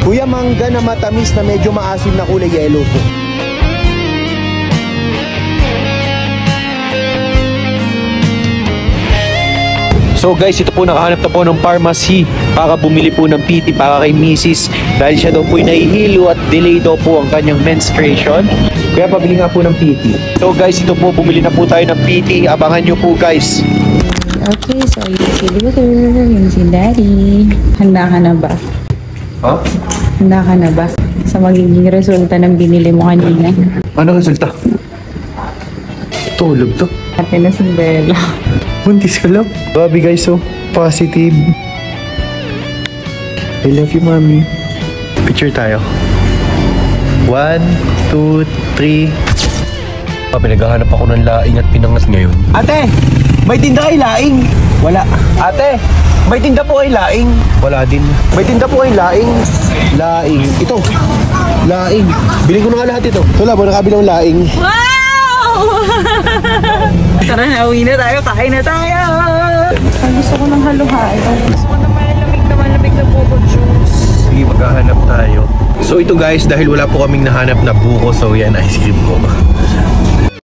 Kuya, mangga na matamis na medyo maasim na kulay yellow po. So guys, ito po nakahanap na po ng pharmacy para bumili po ng PT para kay Mrs. Dahil siya daw po nahihilo at delay daw po ang kanyang menstruation. Kaya pabili nga po ng PT. So guys, ito po, bumili na po tayo ng PT. Abangan nyo po guys. Okay, so yun si Luther, yun si Daddy. Handa ka na ba? Huh? Handa ka na ba sa magiging resulta ng binili mo kanina? Ano resulta? Tulog to. Ate na si Bella. Buntis ka lang. Grabe guys, so positive. I love you, mommy. Picture tayo. 1, 2, 3. Pinaghahanap ako ng laing at pinangas ngayon. Ate! May tinda kay laing? Wala. Ate! May tinda po kay laing? Wala din. May tinda po kay laing? Laing. Ito. Laing. Bilhin ko na nga lahat ito. Wala mo, nakabilang laing. Wow! Tara na, uwi na tayo. Kain na tayo. Gusto ko ng halo-halo. Gusto ko na malamig na buko juice. Sige, maghahanap tayo. So ito guys, dahil wala po kaming nahanap na buko, so yan, ice cream ko.